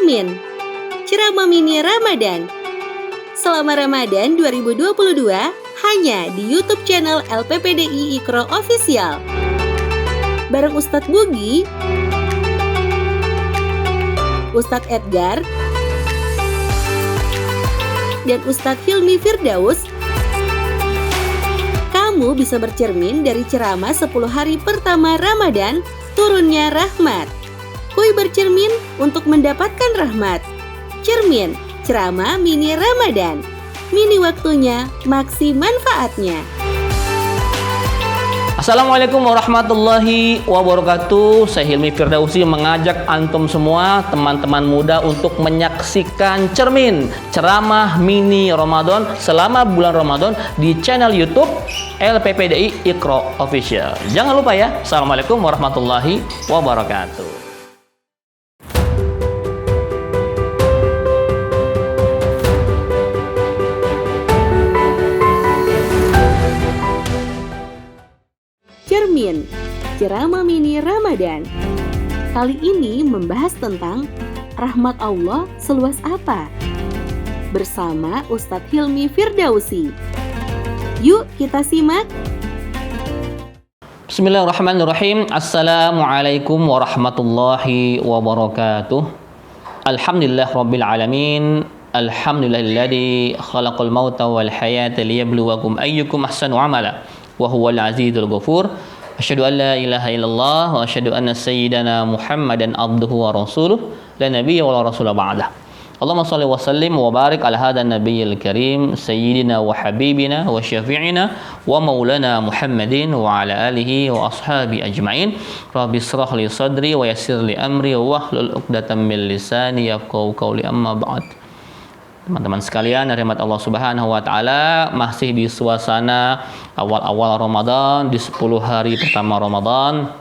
Cermin, ceramah mini Ramadan. Selama Ramadan 2022 hanya di YouTube channel LPPDI Iqra Official. Bareng Ustadz Bugi, Ustadz Edgar, dan Ustadz Hilmi Firdaus, kamu bisa bercermin dari ceramah 10 hari pertama Ramadan, turunnya rahmat. Kuy bercermin untuk mendapatkan rahmat. Cermin, ceramah mini Ramadan. Mini waktunya, maksi manfaatnya. Assalamualaikum warahmatullahi wabarakatuh. Saya Hilmi Firdausi mengajak antum semua, teman-teman muda, untuk menyaksikan cermin ceramah mini Ramadan selama bulan Ramadan di channel YouTube LPPDI Iqra Official. Jangan lupa ya. Assalamualaikum warahmatullahi wabarakatuh. Cermin, ceramah mini Ramadan. Kali ini membahas tentang rahmat Allah seluas apa? Bersama Ustadz Hilmi Firdausi. Yuk kita simak. Bismillahirrahmanirrahim. Assalamualaikum warahmatullahi wabarakatuh. Alhamdulillah rabbil alamin. Alhamdulillahilladzi khalaqal mauta wal hayata liyabluwakum ayyukum ahsanu amala. Wa huwal azizul ghafur. Asyhadu an la ilaha illallah wa asyhadu anna sayyidana Muhammadan abduhu wa rasuluh la nabiyya wa la rasula ba'dah. Allahumma shalli wa sallim wa barik ala hadan nabiyil karim sayyidina wa habibina wa syafi'ina wa maulana Muhammadin wa ala alihi wa ashabi ajma'in. Rabbi israh li sadri wa yassir li amri wa hlul 'uqdatam min lisani yafqahu qawli, amma ba'd. Teman-teman sekalian, rahmat Allah Subhanahu wa taala, masih di suasana awal-awal Ramadan, di 10 hari pertama Ramadan.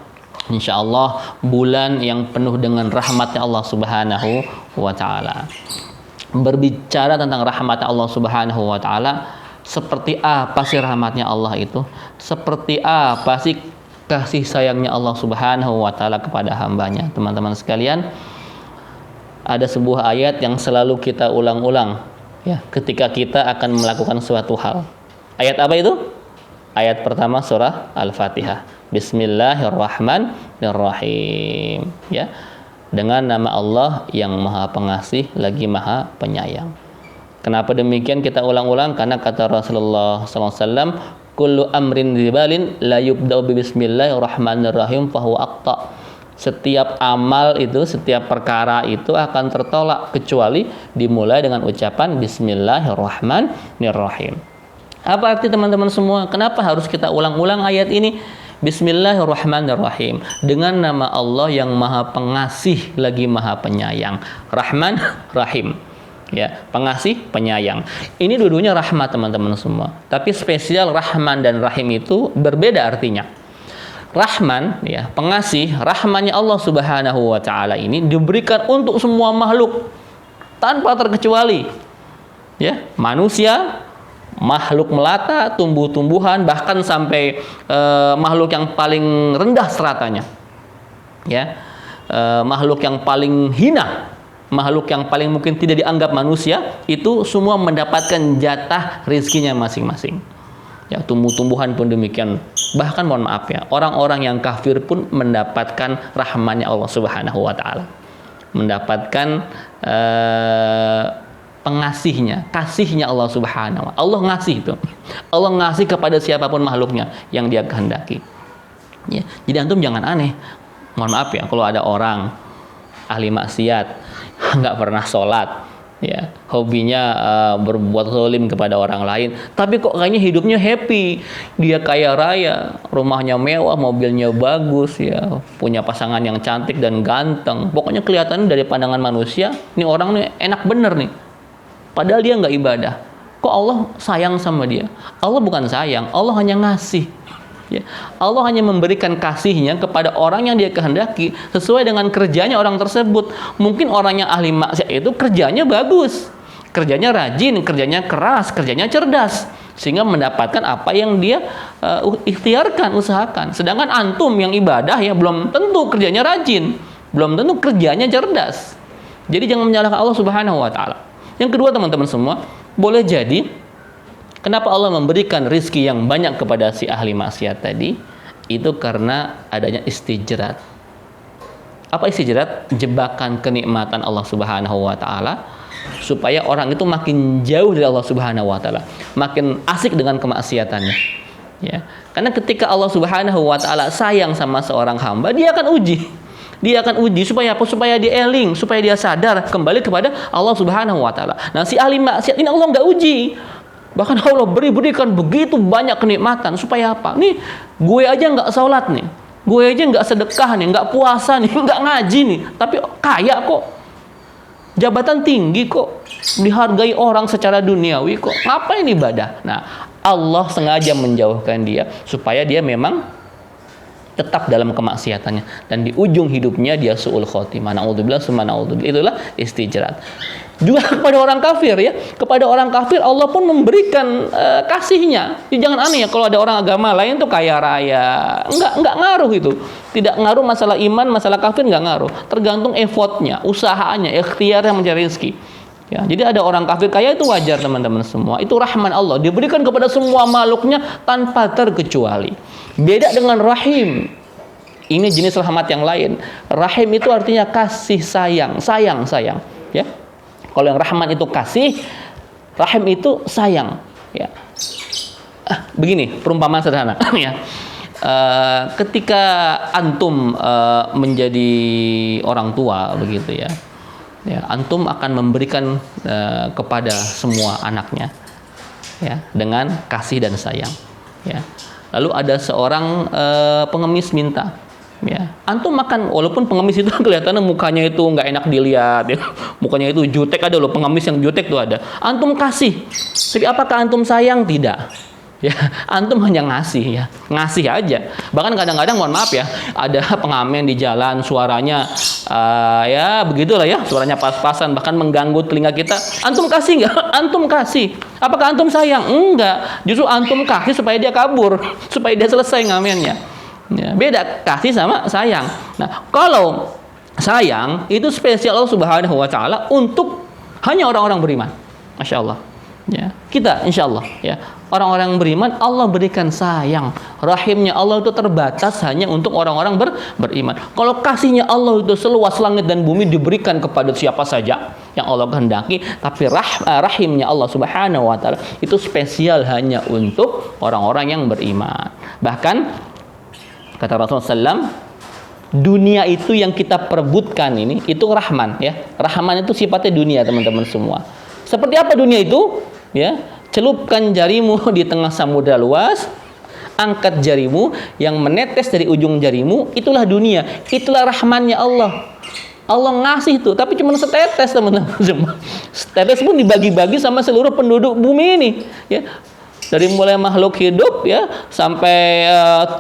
Insyaallah bulan yang penuh dengan rahmatnya Allah Subhanahu wa taala. Berbicara tentang rahmatnya Allah Subhanahu wa taala, seperti apa sih rahmatnya Allah itu? Seperti apa sih kasih sayangnya Allah Subhanahu wa taala kepada hambanya? Teman-teman sekalian, ada sebuah ayat yang selalu kita ulang-ulang ya ketika kita akan melakukan suatu hal. Ayat apa itu? Ayat pertama surah Al-Fatihah. Bismillahirrahmanirrahim. Ya. Dengan nama Allah yang Maha Pengasih lagi Maha Penyayang. Kenapa demikian kita ulang-ulang? Karena kata Rasulullah SAW, kullu amrin dzibalin la yubda'u bismillahirrahmanirrahim fahuwa aqta. Setiap amal itu, setiap perkara itu akan tertolak kecuali dimulai dengan ucapan Bismillahirrahmanirrahim. Apa arti teman-teman semua? Kenapa harus kita ulang-ulang ayat ini? Bismillahirrahmanirrahim. Dengan nama Allah yang Maha Pengasih lagi Maha Penyayang. Rahman, Rahim. Ya, pengasih, penyayang. Ini dua-duanya rahmat teman-teman semua. Tapi spesial Rahman dan Rahim itu berbeda artinya. Rahman, ya, pengasih, rahmannya Allah Subhanahu wa taala ini diberikan untuk semua makhluk tanpa terkecuali. Ya, manusia, makhluk melata, tumbuh-tumbuhan, bahkan sampai makhluk yang paling rendah stratanya. Ya. Makhluk yang paling hina, makhluk yang paling mungkin tidak dianggap manusia, itu semua mendapatkan jatah rezekinya masing-masing. Ya, tumbuh-tumbuhan pun demikian. Bahkan mohon maaf ya, orang-orang yang kafir pun mendapatkan rahmannya Allah Subhanahu wa taala. Mendapatkan pengasihnya, kasihnya Allah Subhanahu wa taala. Allah ngasih itu. Allah ngasih kepada siapapun makhluknya yang Dia kehendaki. Ya, jadi antum jangan aneh. Mohon maaf ya, kalau ada orang ahli maksiat, nggak pernah sholat, ya, hobinya berbuat zalim kepada orang lain, tapi kok kayaknya hidupnya happy, dia kaya raya, rumahnya mewah, mobilnya bagus, ya, punya pasangan yang cantik dan ganteng, pokoknya kelihatan dari pandangan manusia, ini orang nih enak bener nih, padahal dia nggak ibadah. Kok Allah sayang sama dia? Allah bukan sayang, Allah hanya ngasih. Ya, Allah hanya memberikan kasihnya kepada orang yang Dia kehendaki sesuai dengan kerjanya orang tersebut. Mungkin orang yang ahli maksiat itu kerjanya bagus, kerjanya rajin, kerjanya keras, kerjanya cerdas, sehingga mendapatkan apa yang dia ikhtiarkan, usahakan. Sedangkan antum yang ibadah ya belum tentu kerjanya rajin, belum tentu kerjanya cerdas. Jadi jangan menyalahkan Allah Subhanahu wa taala. Yang kedua teman-teman semua, boleh jadi kenapa Allah memberikan rizki yang banyak kepada si ahli maksiat tadi, itu karena adanya istijrat. Apa istijrat? Jebakan kenikmatan Allah Subhanahu wa taala supaya orang itu makin jauh dari Allah Subhanahu wa taala, makin asik dengan kemaksiatannya. Ya. Karena ketika Allah Subhanahu wa taala sayang sama seorang hamba, dia akan uji. Dia akan uji supaya apa? Supaya dia eling, supaya dia sadar kembali kepada Allah Subhanahu wa taala. Nah, si ahli maksiat ini Allah enggak uji. Bahkan Allah berikan begitu banyak kenikmatan supaya apa? Nih, gue aja enggak salat nih. Gue aja enggak sedekah nih, enggak puasa nih, enggak ngaji nih, tapi kaya kok. Jabatan tinggi kok. Dihargai orang secara duniawi kok. Ngapain ibadah? Nah, Allah sengaja menjauhkan dia supaya dia memang tetap dalam kemaksiatannya, dan di ujung hidupnya dia su'ul khotimah. Na'udzubillah summa na'udzubillah. Itulah istijrat. Juga kepada orang kafir ya. Kepada orang kafir Allah pun memberikan kasihnya. Jadi jangan aneh ya kalau ada orang agama lain tuh kaya raya. Enggak ngaruh itu. Tidak ngaruh masalah iman, masalah kafir enggak ngaruh. Tergantung effortnya, usahanya, ikhtiarnya mencari rezeki. Ya, jadi ada orang kafir kaya itu wajar teman-teman semua. Itu rahman Allah, diberikan kepada semua makhluknya tanpa terkecuali. Beda dengan rahim. Ini jenis rahmat yang lain. Rahim itu artinya kasih sayang, sayang. Ya. Kalau yang rahman itu kasih, rahim itu sayang. Ya. Begini, perumpamaan sederhana. Ya. Ketika antum menjadi orang tua, begitu ya. Ya, antum akan memberikan kepada semua anaknya, ya, dengan kasih dan sayang. Ya. Lalu ada seorang pengemis minta, ya, antum makan, walaupun pengemis itu kelihatannya mukanya itu nggak enak dilihat, ya. Mukanya itu jutek, ada loh pengemis yang jutek tuh ada. Antum kasih, tapi apakah antum sayang? Tidak. Ya, antum hanya ngasih, ya, ngasih aja. Bahkan kadang-kadang, mohon maaf ya, ada pengamen di jalan suaranya ya begitulah ya, suaranya pas-pasan, bahkan mengganggu telinga kita. Antum kasih nggak? Antum kasih. Apakah antum sayang? Enggak. Justru antum kasih supaya dia kabur, supaya dia selesai ngamennya. Ya, beda kasih sama sayang. Nah, kalau sayang itu spesial Allah Subhanahu wa taala untuk hanya orang-orang beriman. Masya Allah. Ya, kita insya Allah ya, orang-orang beriman Allah berikan sayang. Rahimnya Allah itu terbatas hanya untuk orang-orang beriman. Kalau kasihnya Allah itu seluas langit dan bumi diberikan kepada siapa saja yang Allah kehendaki, tapi rahimnya Allah Subhanahu wa taala itu spesial hanya untuk orang-orang yang beriman. Bahkan kata Rasulullah SAW, dunia itu yang kita perebutkan ini itu rahman ya. Rahman itu sifatnya dunia teman-teman semua. Seperti apa dunia itu? Ya, celupkan jarimu di tengah samudra luas, angkat jarimu yang menetes dari ujung jarimu, itulah dunia, itulah rahmannya Allah. Allah ngasih itu, tapi cuma setetes teman-teman semua. Setetes pun dibagi-bagi sama seluruh penduduk bumi ini, ya. Dari mulai makhluk hidup ya sampai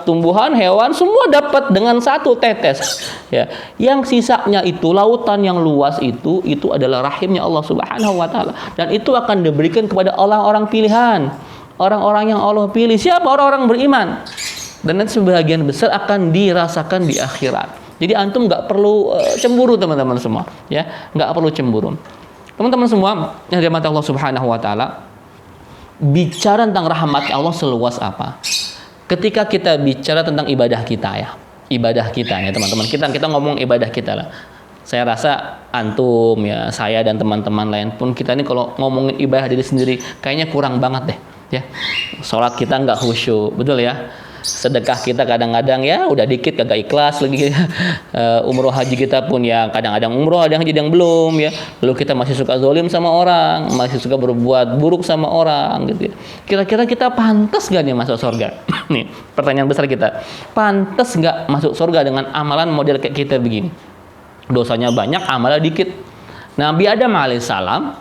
tumbuhan, hewan, semua dapat dengan satu tetes. Ya, yang sisanya itu lautan yang luas itu adalah rahimnya Allah Subhanahu wa taala, dan itu akan diberikan kepada orang-orang pilihan, orang-orang yang Allah pilih. Siapa? Orang-orang beriman. Dan nanti sebagian besar akan dirasakan di akhirat. Jadi antum nggak perlu cemburu teman-teman semua, ya, nggak perlu cemburu. Teman-teman semua yang dirahmati Allah Subhanahu wa taala, bicara tentang rahmat Allah seluas apa? Ketika kita bicara tentang ibadah kita ya, ibadah kita ya teman-teman, kita ngomong ibadah kita lah. Saya rasa antum ya, saya dan teman-teman lain pun kita ini kalau ngomongin ibadah diri sendiri kayaknya kurang banget deh ya. Sholat kita nggak khusyuk, betul ya. Sedekah kita kadang-kadang ya udah dikit kagak ikhlas lagi. Umroh haji kita pun ya kadang-kadang umroh ada yang haji yang belum ya. Lalu kita masih suka zolim sama orang, masih suka berbuat buruk sama orang gitu ya. Kira-kira kita pantas gak nih masuk surga? Nih pertanyaan besar kita. Pantas gak masuk surga dengan amalan model kayak kita begini? Dosanya banyak, amalnya dikit. Nabi Adam alaihissalam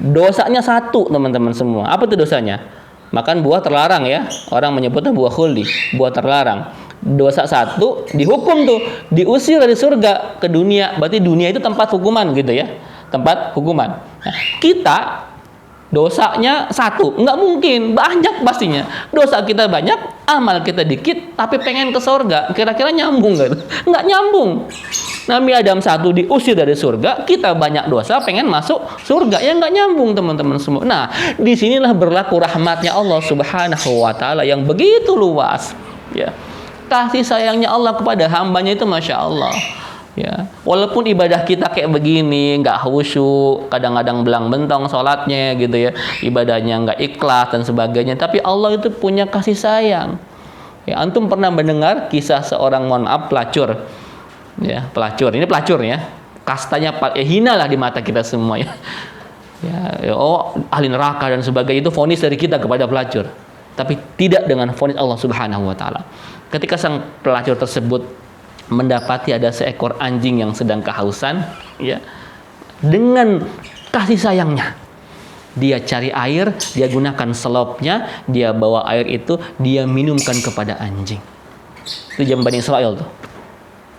dosanya satu teman-teman semua. Apa tuh dosanya? Makan buah terlarang ya. Orang menyebutnya buah khuldi, buah terlarang. Dosa satu, dihukum tuh, diusir dari surga ke dunia. Berarti dunia itu tempat hukuman gitu ya. Tempat hukuman. Nah, kita Dosanya satu, nggak mungkin, banyak pastinya. Dosa kita banyak, amal kita dikit, tapi pengen ke surga. Kira-kira nyambung nggak? Nggak nyambung. Nabi Adam satu diusir dari surga, kita banyak dosa, pengen masuk surga. Ya nggak nyambung teman-teman semua. Nah, disinilah berlaku rahmatnya Allah Subhanahu Wa Taala yang begitu luas. Ya, kasih sayangnya Allah kepada hambanya itu masya Allah. Ya, walaupun ibadah kita kayak begini, nggak khusyuk, kadang-kadang belang bentong sholatnya gitu ya, ibadahnya nggak ikhlas dan sebagainya, tapi Allah itu punya kasih sayang. Ya, antum pernah mendengar kisah seorang, mohon maaf, pelacur? Ya, pelacur. Ini pelacur ya, kastanya hina lah di mata kita semua ya. Ya, oh ahli neraka dan sebagainya, itu vonis dari kita kepada pelacur. Tapi tidak dengan vonis Allah Subhanahu Wa Taala. Ketika sang pelacur tersebut mendapati ada seekor anjing yang sedang kehausan, ya, dengan kasih sayangnya dia cari air, dia gunakan selopnya, dia bawa air itu, dia minumkan kepada anjing. Itu zaman Bani Israel tuh,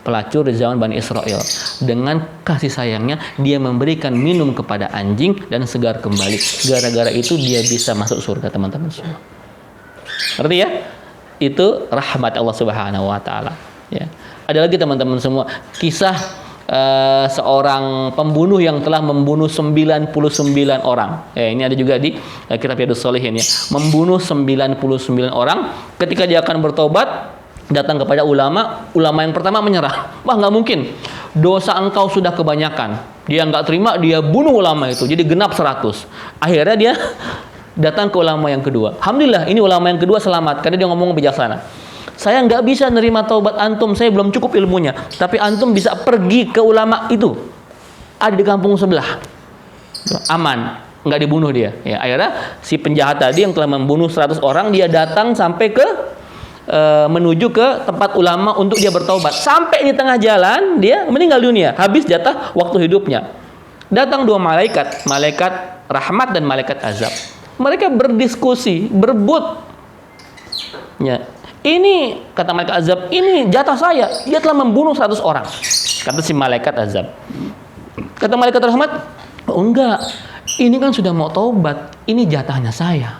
pelacur di zaman Bani Israel. Dengan kasih sayangnya dia memberikan minum kepada anjing dan segar kembali. Gara-gara itu dia bisa masuk surga teman-teman semua. Ngerti ya? Itu rahmat Allah Subhanahu Wa Taala. Ya. Ada lagi teman-teman semua kisah seorang pembunuh yang telah membunuh 99 orang. Ini ada juga di kitab Riyadhus Shalihin ya. Membunuh 99 orang. Ketika dia akan bertobat, datang kepada ulama. Ulama yang pertama menyerah. Wah, nggak mungkin. Dosa engkau sudah kebanyakan. Dia nggak terima, dia bunuh ulama itu. Jadi genap 100. Akhirnya dia datang ke ulama yang kedua. Alhamdulillah, ini ulama yang kedua selamat karena dia ngomong bijaksana. Saya nggak bisa nerima taubat antum, saya belum cukup ilmunya. Tapi antum bisa pergi ke ulama itu, ada di kampung sebelah, aman, nggak dibunuh dia. Ya, akhirnya si penjahat tadi yang telah membunuh 100 orang, dia datang sampai ke menuju ke tempat ulama untuk dia bertaubat. Sampai di tengah jalan dia meninggal dunia, habis jatah waktu hidupnya. Datang dua malaikat, malaikat rahmat dan malaikat azab. Mereka berdiskusi, berebut. Ya. Ini kata malaikat azab, ini jatah saya, dia telah membunuh 100 orang. Kata si malaikat azab. Kata malaikat rahmat, oh enggak, ini kan sudah mau taubat, ini jatahnya saya.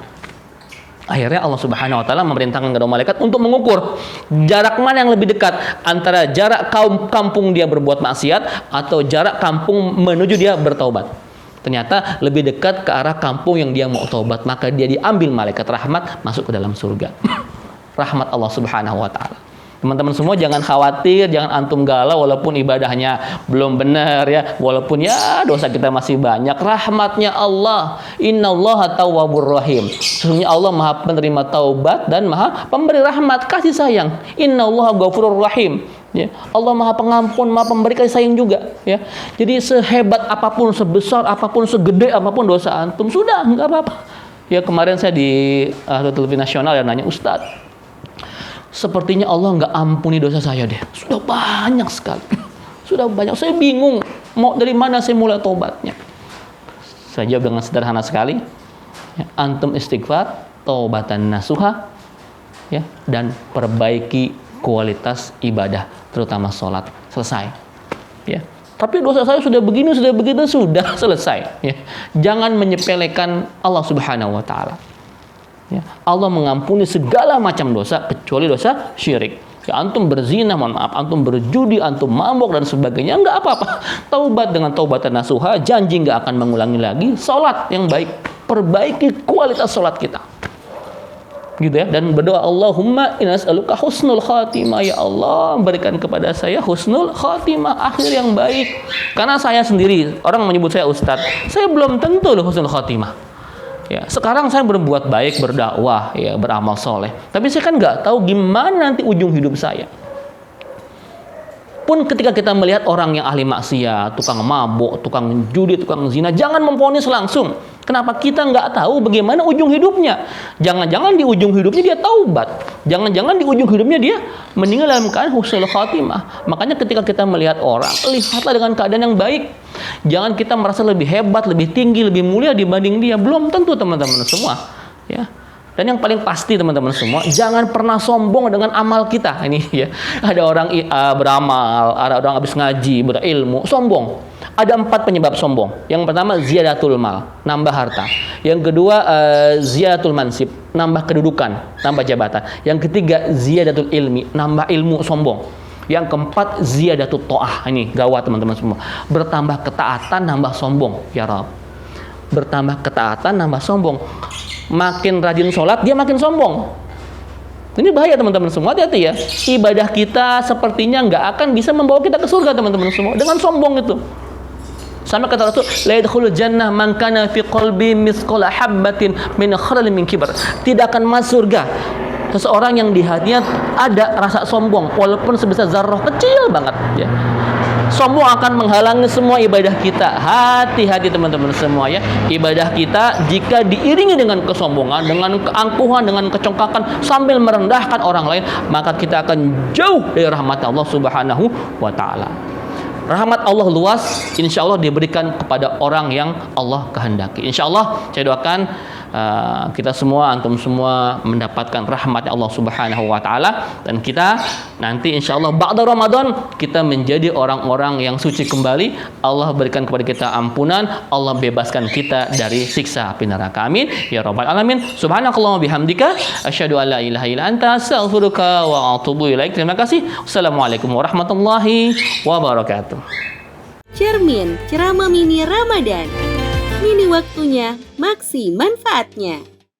Akhirnya Allah Subhanahu Wa Taala memerintahkan kepada malaikat untuk mengukur jarak mana yang lebih dekat antara jarak kampung dia berbuat maksiat atau jarak kampung menuju dia bertaubat. Ternyata lebih dekat ke arah kampung yang dia mau taubat, maka dia diambil malaikat rahmat masuk ke dalam surga. Rahmat Allah Subhanahu Wa Taala. Teman-teman semua jangan khawatir, jangan antum galau walaupun ibadahnya belum benar ya, walaupun ya dosa kita masih banyak. Rahmatnya Allah, Innallaha Tawwabur Rahim. Sesungguhnya Allah Maha penerima taubat dan Maha pemberi rahmat, kasih sayang. Innallaha Ghafurur Rahim. Ya, Allah Maha Pengampun, Maha Pemberi kasih sayang juga. Ya, jadi sehebat apapun, sebesar apapun, segede apapun dosa antum, sudah nggak apa-apa. Ya, kemarin saya di televisi nasional ya nanya, Ustadz, sepertinya Allah nggak ampuni dosa saya deh. Sudah banyak sekali. Sudah banyak. Saya bingung mau dari mana saya mulai tobatnya. Saya jawab dengan sederhana sekali. Ya, antum istighfar, taubatan nasuha, ya, dan perbaiki kualitas ibadah, terutama sholat. Selesai. Ya. Tapi dosa saya sudah begini, sudah begitu, sudah selesai. Ya. Jangan menyepelekan Allah Subhanahu Wa Taala. Ya, Allah mengampuni segala macam dosa kecuali dosa syirik. Ya, antum berzina, mohon maaf, antum berjudi, antum mabuk dan sebagainya, enggak apa-apa. Taubat dengan taubatan nasuha, janji enggak akan mengulangi lagi. Salat yang baik, perbaiki kualitas salat kita. Gitu ya, dan berdoa, Allahumma inna nas'aluka husnul khatimah, ya Allah, berikan kepada saya husnul khatimah, akhir yang baik. Karena saya sendiri, orang menyebut saya ustadz, saya belum tentu loh husnul khatimah. Ya, sekarang saya berbuat baik, berdakwah, ya, beramal soleh. Tapi saya kan nggak tahu gimana nanti ujung hidup saya. Pun ketika kita melihat orang yang ahli maksiat, tukang mabuk, tukang judi, tukang zina, jangan memvonis langsung. Kenapa? Kita nggak tahu bagaimana ujung hidupnya. Jangan-jangan di ujung hidupnya dia taubat. Jangan-jangan di ujung hidupnya dia meninggal dalam keadaan husnul khatimah. Makanya ketika kita melihat orang, lihatlah dengan keadaan yang baik. Jangan kita merasa lebih hebat, lebih tinggi, lebih mulia dibanding dia. Belum tentu teman-teman semua. Ya. Dan yang paling pasti teman-teman semua, jangan pernah sombong dengan amal kita. Ini ya, ada orang beramal, ada orang habis ngaji, berilmu, sombong. Ada 4 penyebab sombong. Yang pertama ziyadatul mal, nambah harta. Yang kedua ziyadatul mansib, nambah kedudukan, nambah jabatan. Yang ketiga ziyadatul ilmi, nambah ilmu, sombong. Yang keempat ziyadatul ta'ah. Ini gawat teman-teman semua. Bertambah ketaatan, nambah sombong. Ya Rabb. Bertambah ketaatan, nambah sombong. Makin rajin sholat, dia makin sombong. Ini bahaya teman-teman semua, hati-hati ya. Ibadah kita sepertinya nggak akan bisa membawa kita ke surga teman-teman semua, dengan sombong itu. Sama kata Rasul, la yadkhulul jannah man kana fi qalbi mithqala habatin min khardalin min kibr. Tidak akan masuk surga seseorang yang di hatinya ada rasa sombong, walaupun sebesar zarrah, kecil banget ya. Sombong akan menghalangi semua ibadah kita. Hati-hati teman-teman semua ya. Ibadah kita jika diiringi dengan kesombongan, dengan keangkuhan, dengan kecongkakan sambil merendahkan orang lain, maka kita akan jauh dari rahmat Allah Subhanahu wa taala. Rahmat Allah luas, insya Allah diberikan kepada orang yang Allah kehendaki. Insya Allah saya doakan kita semua, antum semua mendapatkan rahmat Allah Subhanahu wa taala, dan kita nanti insya Allah ba'da Ramadan kita menjadi orang-orang yang suci kembali. Allah berikan kepada kita ampunan, Allah bebaskan kita dari siksa api neraka. Amin ya rabbal alamin. Subhanakallahumma bihamdika asyhadu an la ilaha illa anta astaghfiruka wa atubu ilaik. Terima kasih. Wassalamualaikum warahmatullahi wabarakatuh. Cermin, ceramah mini Ramadan. Mini waktunya, maksi manfaatnya.